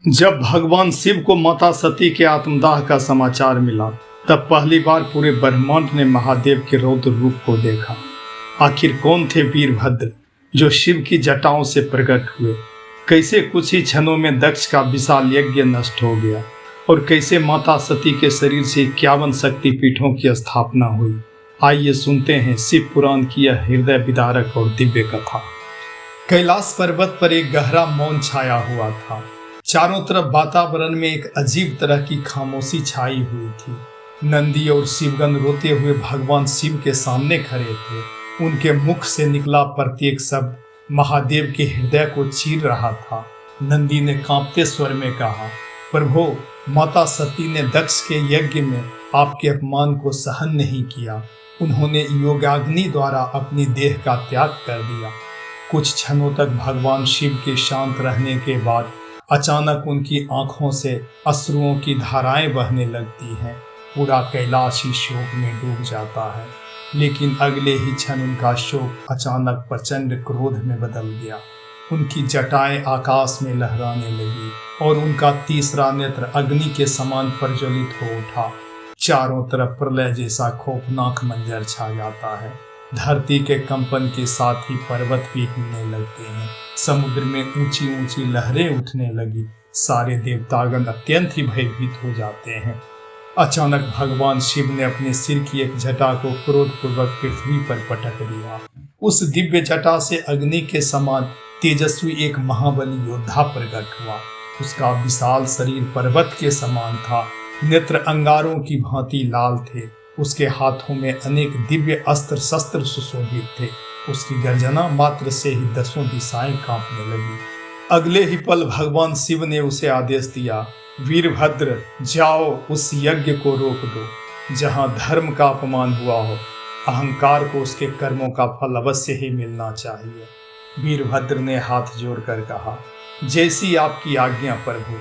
जब भगवान शिव को माता सती के आत्मदाह का समाचार मिला, तब पहली बार पूरे ब्रह्मांड ने महादेव के रौद्र रूप को देखा। आखिर कौन थे वीरभद्र जो शिव की जटाओं से प्रकट हुए? कैसे कुछ ही क्षणों में दक्ष का विशाल यज्ञ नष्ट हो गया और कैसे माता सती के शरीर से 51 शक्तिपीठों की स्थापना हुई? आइए सुनते हैं शिव पुराण की यह हृदय विदारक और दिव्य कथा। कैलाश पर्वत पर एक गहरा मौन छाया हुआ था। चारों तरफ वातावरण में एक अजीब तरह की खामोशी छाई हुई थी। नंदी और शिवगण रोते हुए भगवान शिव के सामने खड़े थे। उनके मुख से निकला प्रत्येक शब्द महादेव के हृदय को चीर रहा था। नंदी ने कांपते स्वर में कहा, प्रभु, माता सती ने दक्ष के यज्ञ में आपके अपमान को सहन नहीं किया। उन्होंने योगाग्नि द्वारा अपनी देह का त्याग कर दिया। कुछ क्षणों तक भगवान शिव के शांत रहने के बाद अचानक उनकी आंखों से अश्रुओं की धाराएं बहने लगती हैं। पूरा कैलाश ही शोक में डूब जाता है। लेकिन अगले ही क्षण उनका शोक अचानक प्रचंड क्रोध में बदल गया। उनकी जटाएं आकाश में लहराने लगी और उनका तीसरा नेत्र अग्नि के समान प्रज्वलित हो उठा। चारों तरफ प्रलय जैसा खौफनाक मंजर छा जाता है। धरती के कंपन के साथ ही पर्वत भी हिलने लगते हैं। समुद्र में ऊंची ऊंची लहरें उठने लगी। सारे देवतागण अत्यंत ही भयभीत हो जाते हैं। अचानक भगवान शिव ने अपने सिर की एक जटा को क्रोधपूर्वक पृथ्वी पर पटक दिया। उस दिव्य जटा से अग्नि के समान तेजस्वी एक महाबली योद्धा प्रकट हुआ। उसका विशाल शरीर पर्वत के समान था। नेत्र अंगारों की भांति लाल थे। उसके हाथों में अनेक दिव्य अस्त्र शस्त्र सुशोभित थे। उसकी गर्जना मात्र से ही दसों दिशाएं कांपने लगी। अगले ही पल भगवान शिव ने उसे आदेश दिया, वीरभद्र, जाओ उस यज्ञ को रोक दो। जहां धर्म का अपमान हुआ हो, अहंकार को उसके कर्मों का फल अवश्य ही मिलना चाहिए। वीरभद्र ने हाथ जोड़कर कहा, जैसी आपकी आज्ञा प्रभु।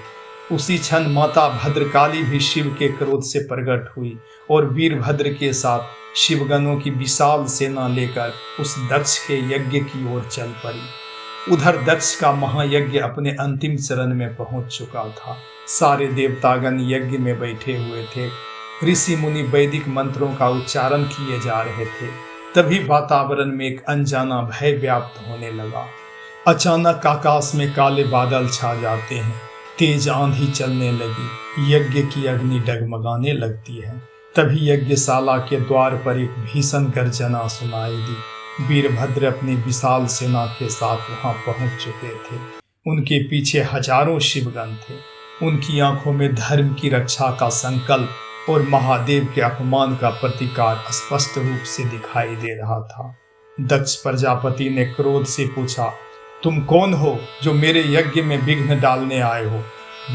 उसी क्षण माता भद्रकाली भी शिव के क्रोध से प्रकट हुई और वीरभद्र के साथ शिवगणों की विशाल सेना लेकर उस दक्ष के यज्ञ की ओर चल पड़ी। उधर दक्ष का महायज्ञ अपने अंतिम चरण में पहुंच चुका था। सारे देवतागण यज्ञ में बैठे हुए थे। ऋषि मुनि वैदिक मंत्रों का उच्चारण किए जा रहे थे। तभी वातावरण में एक अनजाना भय व्याप्त होने लगा। अचानक आकाश में काले बादल छा जाते हैं। तेज आंधी चलने लगी। यज्ञ की अग्नि डगमगाने लगती है। तभी यज्ञशाला के द्वार पर एक भीषण गर्जना सुनाई दी। वीरभद्र अपनी विशाल सेना के साथ वहां पहुंच चुके थे। उनके पीछे हजारों शिवगण थे। उनकी आंखों में धर्म की रक्षा का संकल्प और महादेव के अपमान का प्रतिकार स्पष्ट रूप से दिखाई दे रहा था। दक्ष प्रजापति ने क्रोध से पूछा, तुम कौन हो जो मेरे यज्ञ में विघ्न डालने आए हो?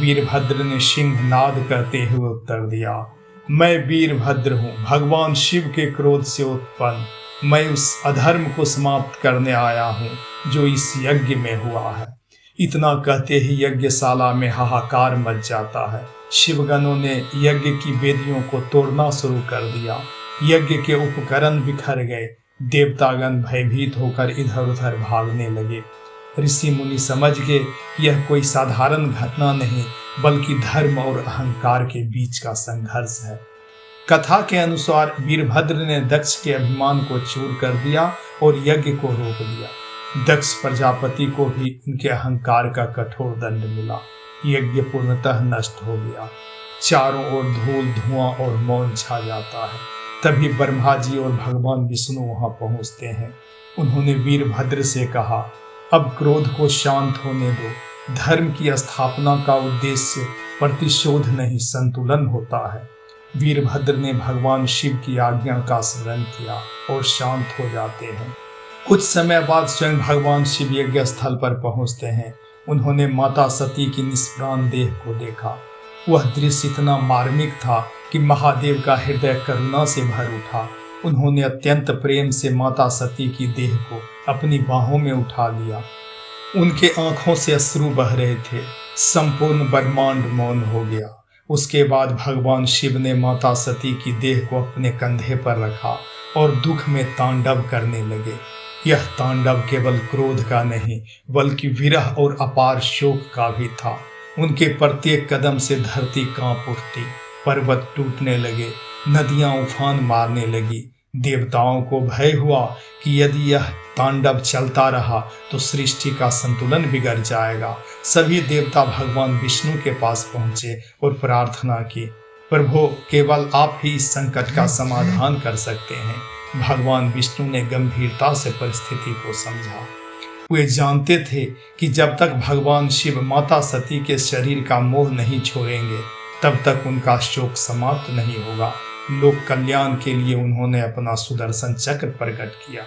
वीरभद्र ने सिंहनाद करते हुए उत्तर दिया, मैं वीरभद्र हूँ, भगवान शिव के क्रोध से उत्पन्न। मैं उस अधर्म को समाप्त करने आया हूँ जो इस यज्ञ में हुआ है। इतना कहते ही यज्ञशाला में हाहाकार मच जाता है। शिवगणों ने यज्ञ की वेदियों को तोड़ना शुरू कर दिया। यज्ञ के उपकरण बिखर गए। देवतागण भयभीत होकर इधर उधर भागने लगे। ऋषि मुनि समझ गए कि यह कोई साधारण घटना नहीं, बल्कि धर्म और अहंकार के बीच का संघर्ष है। कथा के अनुसार वीरभद्र ने दक्ष के अभिमान को चूर कर दिया और यज्ञ को रोक दिया। दक्ष प्रजापति को भी उनके अहंकार का कठोर दंड मिला। यज्ञ पूर्णतः नष्ट हो गया। चारों ओर धूल, धुआं और मौन छा जाता है। तभी ब्रह्मा जी और भगवान विष्णु वहां पहुंचते हैं। उन्होंने वीरभद्र से कहा, अब क्रोध को शांत होने दो। धर्म की स्थापना का उद्देश्य प्रतिशोध नहीं, संतुलन होता है। वीरभद्र ने भगवान शिव की आज्ञा का स्मरण किया और शांत हो जाते हैं। कुछ समय बाद स्वयं भगवान शिव यज्ञ स्थल पर पहुंचते हैं। उन्होंने माता सती की निष्प्राण देह को देखा। वह दृश्य इतना मार्मिक था कि महादेव का हृदय करुणा से भर उठा। उन्होंने अत्यंत प्रेम से माता सती की देह को अपनी बाहों में उठा लिया। उनके आंखों से अश्रु बह रहे थे। संपूर्ण ब्रह्मांड मौन हो गया। उसके बाद भगवान शिव ने माता सती की देह को अपने कंधे पर रखा और दुख में तांडव करने लगे। यह तांडव केवल क्रोध का नहीं, बल्कि विरह और अपार शोक का भी था। उनके प्रत्येक कदम से धरती कांप उठती, पर्वत टूटने लगे, नदियां उफान मारने लगी। देवताओं को भय हुआ कि यदि यह तांडव चलता रहा तो सृष्टि का संतुलन बिगड़ जाएगा। सभी देवता भगवान विष्णु के पास पहुंचे और प्रार्थना की, प्रभु केवल आप ही इस संकट का समाधान कर सकते हैं। भगवान विष्णु ने गंभीरता से परिस्थिति को समझा। वे जानते थे कि जब तक भगवान शिव माता सती के शरीर का मोह नहीं छोड़ेंगे तब तक उनका शोक समाप्त नहीं होगा। लोक कल्याण के लिए उन्होंने अपना सुदर्शन चक्र प्रकट किया।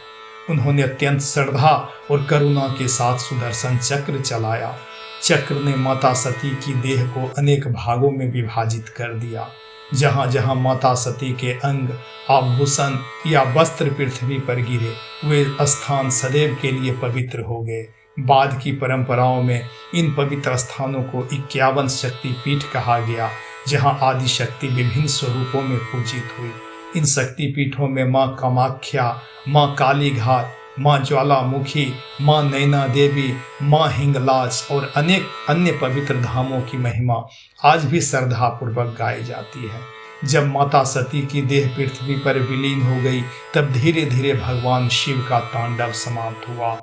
उन्होंने अत्यंत श्रद्धा और करुणा के साथ सुदर्शन चक्र चलाया। चक्र ने माता सती की देह को अनेक भागों में विभाजित कर दिया। जहां जहां माता सती के अंग, आभूषण या वस्त्र पृथ्वी पर गिरे, वे स्थान सदैव के लिए पवित्र हो गए। बाद की परंपराओं में इन पवित्र स्थानों को 51 शक्ति पीठ कहा गया, जहां आदि शक्ति विभिन्न स्वरूपों में पूजित हुई। इन शक्ति पीठों में माँ कामाख्या, माँ कालीघाट, माँ ज्वालामुखी, माँ नैना देवी, माँ हिंगलाज और अनेक अन्य पवित्र धामों की महिमा आज भी श्रद्धापूर्वक गाई जाती है। जब माता सती की देह पृथ्वी पर विलीन हो गई तब धीरे धीरे भगवान शिव का तांडव समाप्त हुआ।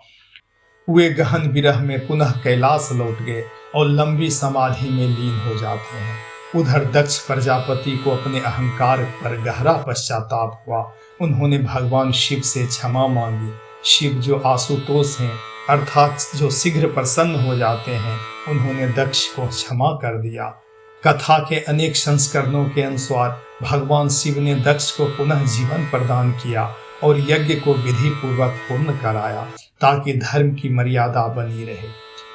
वे गहन विरह में पुनः कैलाश लौट गए और लंबी समाधि में लीन हो जाते हैं। उधर दक्ष प्रजापति को अपने अहंकार पर गहरा पश्चाताप हुआ। उन्होंने भगवान शिव से क्षमा मांगी। शिव जो आशुतोष हैं, अर्थात जो शीघ्र प्रसन्न हो जाते हैं, उन्होंने दक्ष को क्षमा कर दिया। कथा के अनेक संस्करणों के अनुसार भगवान शिव ने दक्ष को पुनः जीवन प्रदान किया और यज्ञ को विधि पूर्वक पूर्ण कराया ताकि धर्म की मर्यादा बनी रहे।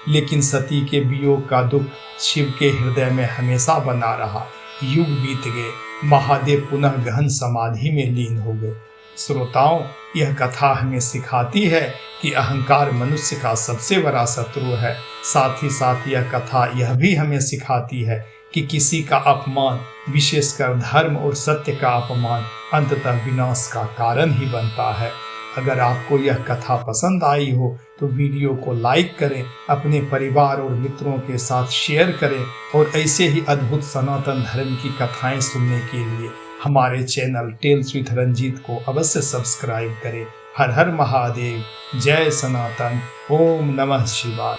लेकिन सती के वियोग का दुख शिव के हृदय में हमेशा बना रहा। युग बीत गए, महादेव पुनः गहन समाधि में लीन हो गए। श्रोताओं, यह कथा हमें सिखाती है कि अहंकार मनुष्य का सबसे बड़ा शत्रु है। साथ ही साथ यह कथा यह भी हमें सिखाती है कि किसी का अपमान, विशेषकर धर्म और सत्य का अपमान, अंततः विनाश का कारण ही बनता है। अगर आपको यह कथा पसंद आई हो तो वीडियो को लाइक करें, अपने परिवार और मित्रों के साथ शेयर करें और ऐसे ही अद्भुत सनातन धर्म की कथाएं सुनने के लिए हमारे चैनल टेल्स विद रंजीत को अवश्य सब्सक्राइब करें। हर हर महादेव, जय सनातन, ओम नमः शिवाय।